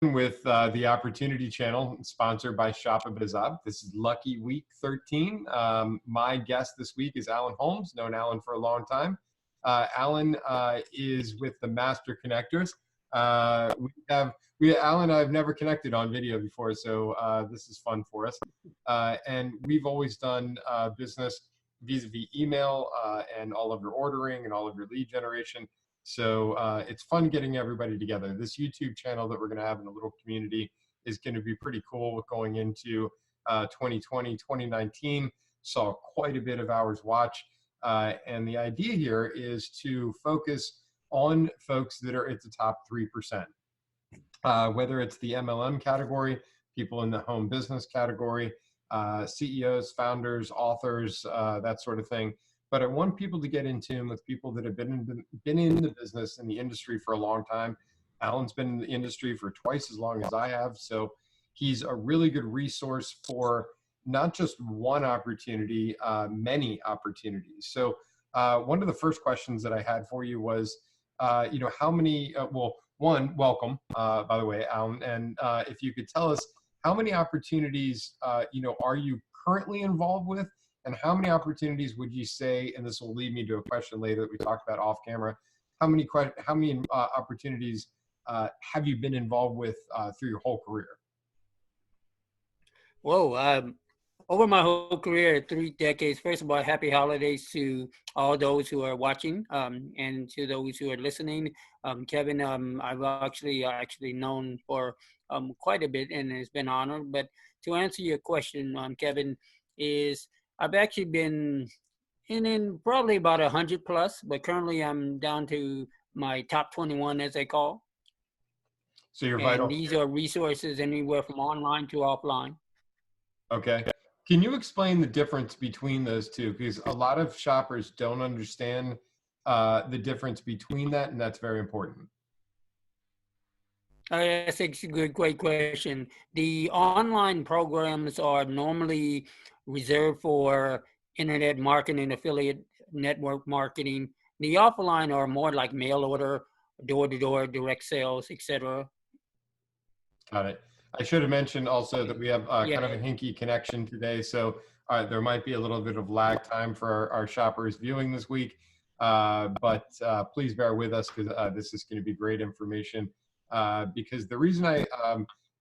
With the Opportunity Channel, sponsored by Shop a Biz Up. This is Lucky Week 13. My guest this week is Alan Holmes, known Alan for a long time. Alan is with the Master Connectors. Alan and I have never connected on video before, so this is fun for us. And we've always done business vis-a-vis email and all of your ordering and all of your lead generation. So it's fun getting everybody together. This YouTube channel that we're going to have in a little community is going to be pretty cool going into 2020, 2019. Saw quite a bit of hours watch. And the idea here is to focus on folks that are at the top 3%, whether it's the MLM category, people in the home business category, CEOs, founders, authors, that sort of thing. But I want people to get in tune with people that have been in the business, in the industry for a long time. Alan's been in the industry for twice as long as I have. So he's a really good resource for not just one opportunity, many opportunities. So one of the first questions that I had for you was, how many, one, welcome, by the way, Alan. And if you could tell us how many opportunities, are you currently involved with? And how many opportunities would you say, and this will lead me to a question later that we talked about off camera, how many opportunities have you been involved with through your whole career? Whoa, over my whole career, 3 decades, first of all, happy holidays to all those who are watching and to those who are listening. Kevin, I've actually known for quite a bit and it's been honored. But to answer your question, Kevin, is I've actually been in probably about 100 plus, but currently I'm down to my top 21, as they call. So you're vital. And these are resources anywhere from online to offline. Okay. Can you explain the difference between those two? Because a lot of shoppers don't understand the difference between that, and that's very important. That's a great question. The online programs are normally reserved for internet marketing, affiliate network marketing. The offline are more like mail order, door-to-door, direct sales, etc. Got it. I should have mentioned also that we have kind of a hinky connection today, so there might be a little bit of lag time for our shoppers viewing this week, but please bear with us because this is going to be great information. Because the reason I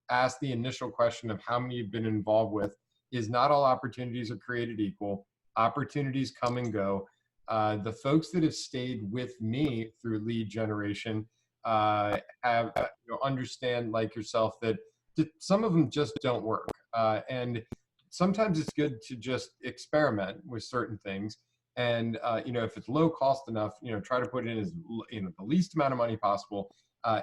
asked the initial question of how many you've been involved with is not all opportunities are created equal. Opportunities come and go. The folks that have stayed with me through lead generation have understand, like yourself, that some of them just don't work. And sometimes it's good to just experiment with certain things. And if it's low cost enough, try to put in as the least amount of money possible.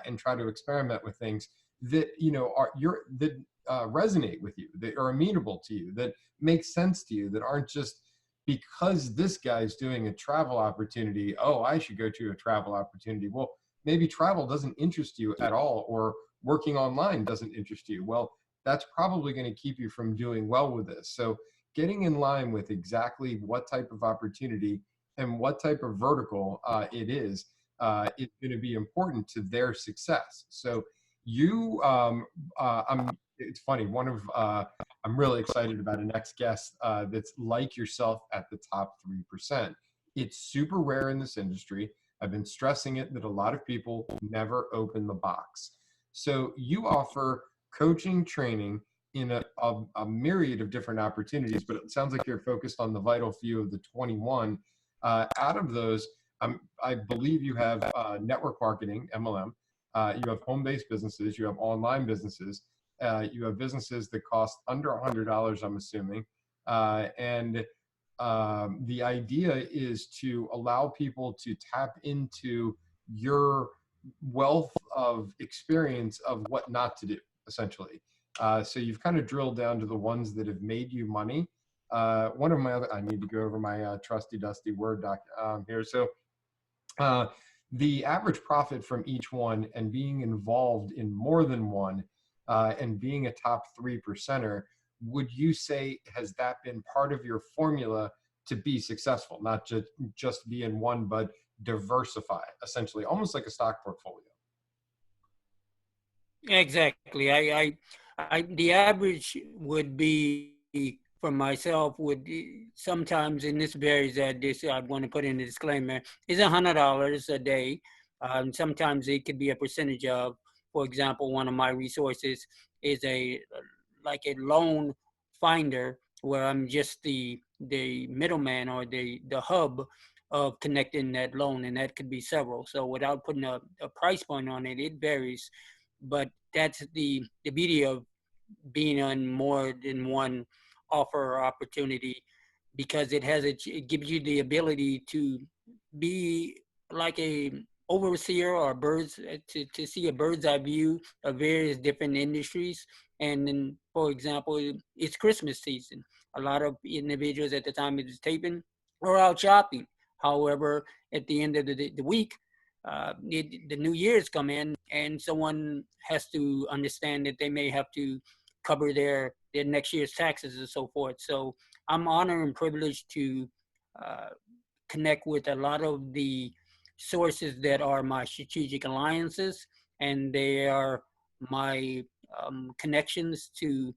And try to experiment with things that that resonate with you, that are amenable to you, that make sense to you, that aren't just because this guy's doing a travel opportunity. Oh, I should go to a travel opportunity. Well, maybe travel doesn't interest you at all, or working online doesn't interest you. Well, that's probably going to keep you from doing well with this. So getting in line with exactly what type of opportunity and what type of vertical it is going to be important to their success. So you, it's funny, I'm really excited about a next guest that's like yourself at the top 3%. It's super rare in this industry. I've been stressing it that a lot of people never open the box. So you offer coaching, training in a myriad of different opportunities, but it sounds like you're focused on the vital few of the 21. Out of those, I believe you have network marketing, MLM. You have home-based businesses. You have online businesses. You have businesses that cost under $100, I'm assuming. And the idea is to allow people to tap into your wealth of experience of what not to do, essentially. So you've kind of drilled down to the ones that have made you money. One of my other, I need to go over my trusty dusty Word doc here. So the average profit from each one, and being involved in more than one, and being a top 3%er, would you say, has that been part of your formula to be successful? Not just be in one, but diversify, essentially, almost like a stock portfolio. Exactly. The average would be for myself would sometimes, and this varies. This I want to put in a disclaimer: is $100 a day. Sometimes it could be a percentage of. For example, one of my resources is a like a loan finder where I'm just the middleman or the hub of connecting that loan, and that could be several. So without putting a price point on it, it varies, but that's the beauty of being on more than one offer or opportunity, because it gives you the ability to be like a overseer or birds to see a bird's eye view of various different industries. And then, for example, it's Christmas season. A lot of individuals at the time of this taping are out shopping. However, at the end of the week, the New Year's come in, and someone has to understand that they may have to cover their next year's taxes and so forth. So I'm honored and privileged to uh, connect with a lot of the sources that are my strategic alliances, and they are my connections to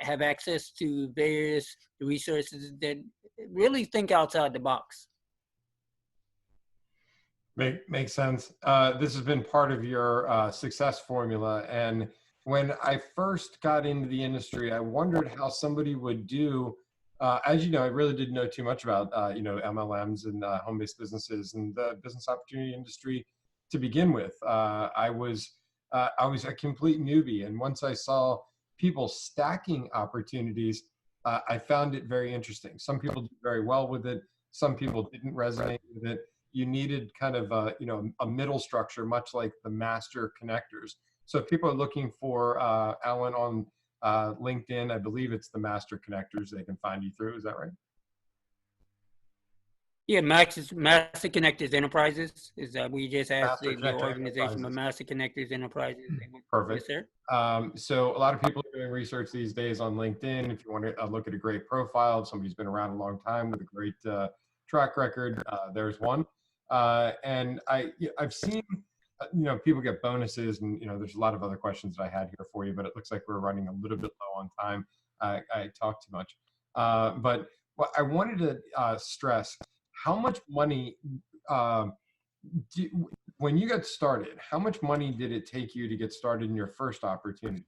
have access to various resources that really think outside the box. Makes sense. This has been part of your success formula. And when I first got into the industry, I wondered how somebody would do. As you know, I really didn't know too much about MLMs and home-based businesses and the business opportunity industry to begin with. I was a complete newbie, and once I saw people stacking opportunities, I found it very interesting. Some people did very well with it. Some people didn't resonate with it. You needed kind of a middle structure, much like the master connectors. So if people are looking for Alan on LinkedIn, I believe it's the master connectors they can find you through. Is that right? Yeah, Master Connectors Enterprises is that we just asked Master the Connector organization, but Enterprises. Master Connectors Enterprises. Yes, Perfect. sir. So a lot of people are doing research these days on LinkedIn. If you want to look at a great profile of somebody who's been around a long time with a great track record, there's one. And I've seen, people get bonuses, and there's a lot of other questions that I had here for you, but it looks like we're running a little bit low on time. I talk too much, but what I wanted to stress: how much money. Uh, when you got started, how much money did it take you to get started in your first opportunity?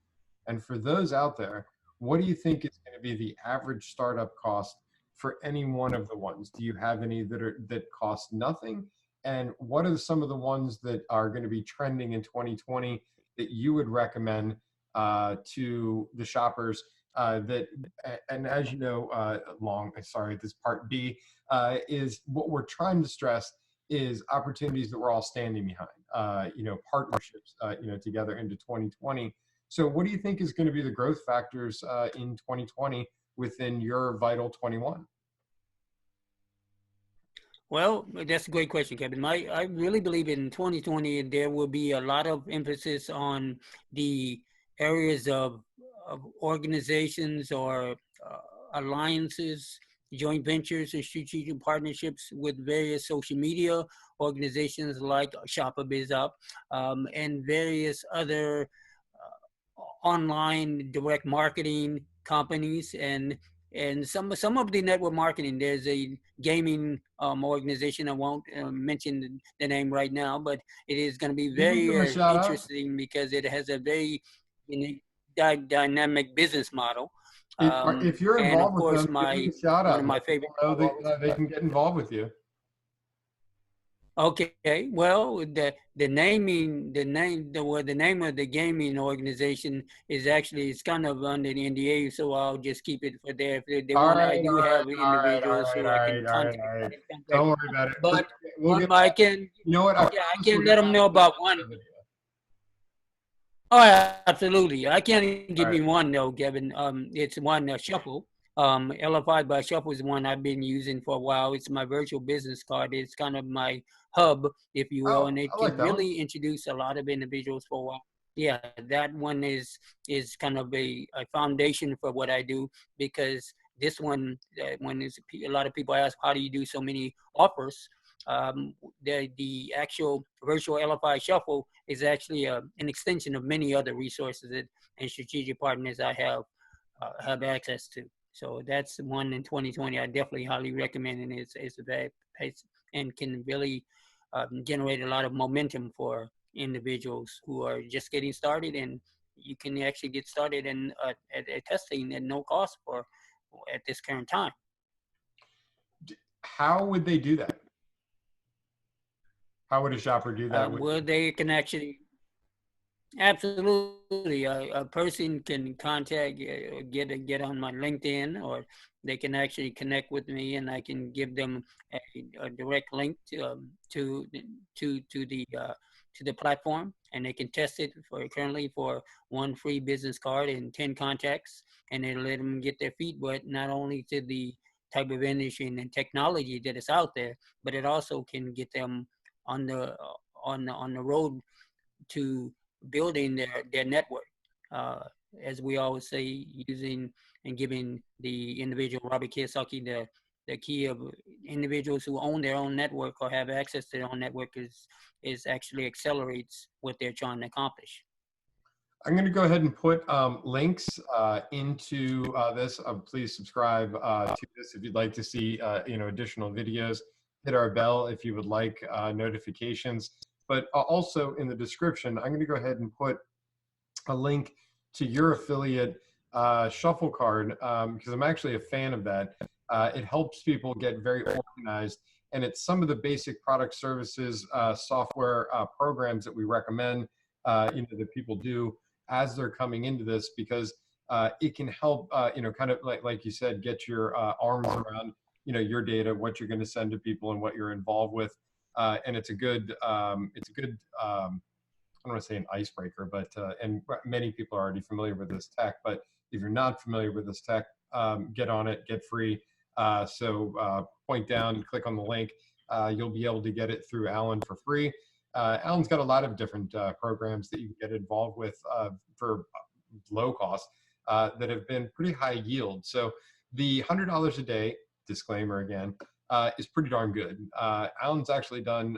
And for those out there, what do you think is going to be the average startup cost for any one of the ones? Do you have any that cost nothing? And what are some of the ones that are going to be trending in 2020 that you would recommend to the shoppers? And as you know, sorry, this part B is what we're trying to stress is opportunities that we're all standing behind, partnerships, together into 2020. So what do you think is going to be the growth factors in 2020 within your Vital 21? Well, that's a great question, Kevin. I really believe in 2020 there will be a lot of emphasis on the areas of organizations or alliances, joint ventures, and strategic partnerships with various social media organizations like Shopper BizUp, and various other online direct marketing companies, and some of the network marketing. There's a gaming organization. I won't mention the name right now, but it is going to be You can give them a very shout out. interesting because it has a very unique dynamic business model. If you're And of involved with course, them, give them a shout one out of and my let people favorite. know that they can get involved with you. Okay, well, the naming the name the name of the gaming organization is actually, it's kind of under the NDA, so I'll just keep it for there. If they All want, I right, do all right, have all right, all individuals right, who all I right, can all right, contact. all right. Don't worry about it. But We'll get I that. can, You know what? I yeah, I promise can we're let gonna them have know a about little one. bit of video. Oh, yeah, absolutely. I can't give All right. me one though, Kevin. It's one Shuffle. LFI by Shuffle is one I've been using for a while. It's my virtual business card. It's kind of my hub, if you will, Oh, and it I can like that one. really introduce a lot of individuals for a while. Yeah, that one is kind of a foundation for what I do, because this one, when a lot of people ask, how do you do so many offers? the actual virtual LFI shuffle is actually an extension of many other resources and strategic partners I have access to. So that's one in 2020 I definitely highly recommend, and it's a very and can really generate a lot of momentum for individuals who are just getting started, and you can actually get started in at testing at no cost for at this current time. How would they do that? How would a shopper do that? Well, they can actually absolutely. A person can contact, get on my LinkedIn, or they can actually connect with me, and I can give them a direct link to the platform, and they can test it currently for one free business card and 10 contacts, and it'll let them get their feet wet, not only to the type of industry and technology that is out there, but it also can get them on the road to building their network. Uh, as we always say, using and giving the individual, Robert Kiyosaki, the key of individuals who own their own network or have access to their own network is actually accelerates what they're trying to accomplish. I'm going to go ahead and put links into this. Please subscribe to this if you'd like to see additional videos. Hit our bell if you would like notifications. But also in the description, I'm going to go ahead and put a link to your affiliate shuffle card because I'm actually a fan of that. It helps people get very organized, and it's some of the basic product services, software programs that we recommend that people do as they're coming into this, because it can help kind of like you said, get your arms around your data, what you're going to send to people, and what you're involved with. And it's a good I don't want to say an icebreaker, but and many people are already familiar with this tech. But if you're not familiar with this tech, get on it, get free. So point down, click on the link. You'll be able to get it through Alan for free. Alan's got a lot of different programs that you can get involved with for low cost that have been pretty high yield. So the $100 a day, disclaimer again, is pretty darn good. Alan's actually done,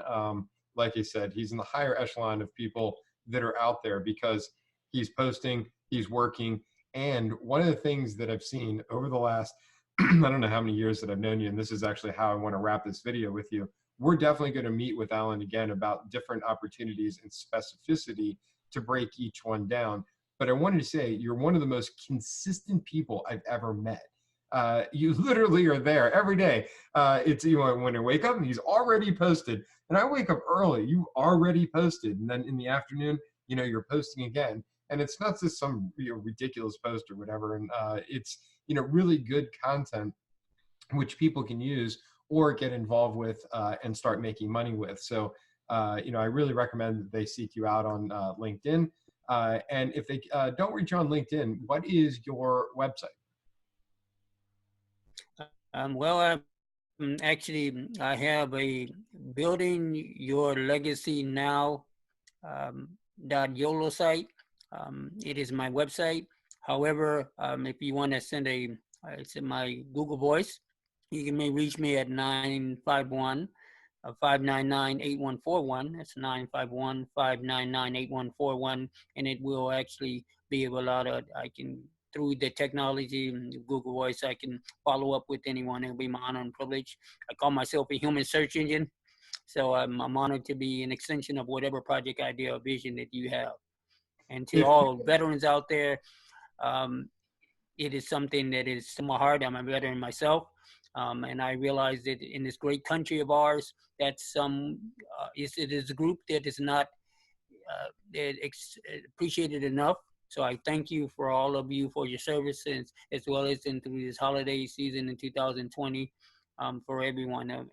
like I said, he's in the higher echelon of people that are out there because he's posting, he's working. And one of the things that I've seen over the last, I don't know how many years that I've known you, and this is actually how I want to wrap this video with you. We're definitely going to meet with Alan again about different opportunities and specificity to break each one down. But I wanted to say you're one of the most consistent people I've ever met. You literally are there every day. It's when I wake up and he's already posted, and I wake up early, you already posted, and then in the afternoon, you're posting again. And it's not just some ridiculous post or whatever. And it's really good content which people can use or get involved with and start making money with. So I really recommend that they seek you out on LinkedIn. And if they don't reach you on LinkedIn, what is your website? Well, actually, I have a Building Your Legacy Now .yolo site. It is my website. However, if you want to send it's in my Google Voice, you may reach me at 951-599-8141. That's 951-599-8141, and it will actually be able to, through the technology and Google Voice, I can follow up with anyone. It'll be my honor and privilege. I call myself a human search engine. So I'm honored to be an extension of whatever project, idea, or vision that you have. And to all veterans out there, it is something that is to my heart. I'm a veteran myself. And I realize that in this great country of ours, that it is a group that is not appreciated enough. So I thank you for all of you for your services, as well as through this holiday season in 2020 for everyone.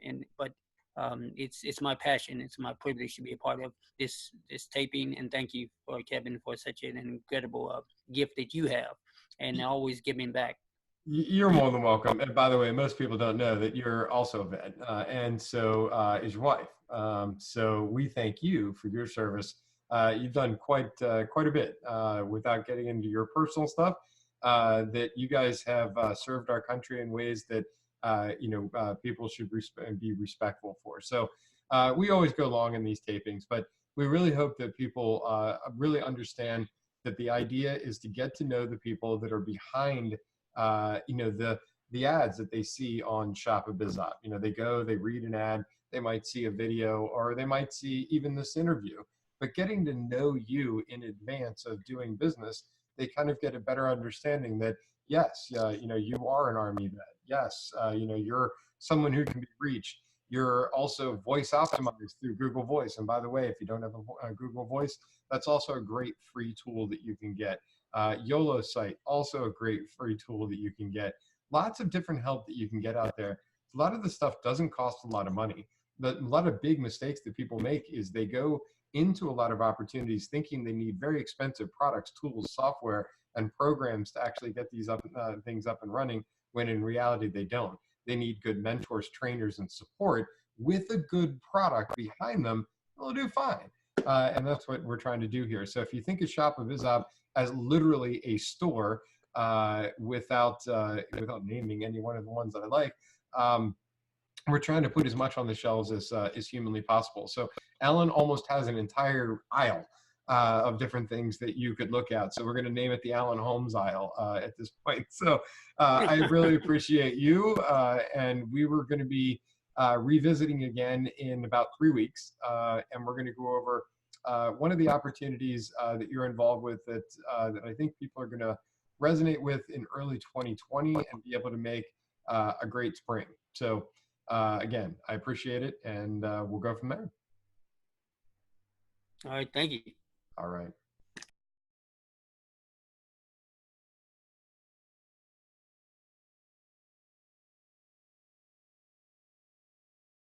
It's my passion. It's my privilege to be a part of this taping. And thank you for Kevin for such an incredible gift that you have, and always giving back. You're more than welcome. And by the way, most people don't know that you're also a vet, and so is your wife. So we thank you for your service. You've done quite a bit without getting into your personal stuff. That you guys have served our country in ways that people should be respectful for. So we always go long in these tapings, but we really hope that people really understand that the idea is to get to know the people that are behind, the ads that they see on Shop a Biz Op. They go, they read an ad, they might see a video, or they might see even this interview. But getting to know you in advance of doing business, they kind of get a better understanding that yes, you are an Army vet. Yes, you're someone who can be reached. You're also voice optimized through Google Voice. And by the way, if you don't have a Google Voice, that's also a great free tool that you can get. YOLO site, also a great free tool that you can get. Lots of different help that you can get out there. A lot of the stuff doesn't cost a lot of money. But a lot of big mistakes that people make is they go into a lot of opportunities thinking they need very expensive products, tools, software, and programs to actually get these things up and running, when in reality they don't. They need good mentors, trainers, and support with a good product behind them. They'll do fine. And that's what we're trying to do here. So if you think of Shop a Biz Op as literally a store, without naming any one of the ones that I like, we're trying to put as much on the shelves as humanly possible. So Alan almost has an entire aisle of different things that you could look at. So we're going to name it the Alan Holmes aisle at this point. So I really appreciate you. And we were going to be revisiting again in about 3 weeks. And we're going to go over one of the opportunities that you're involved with that I think people are going to resonate with in early 2020 and be able to make a great spring. So again, I appreciate it, and we'll go from there. All right. Thank you. All right.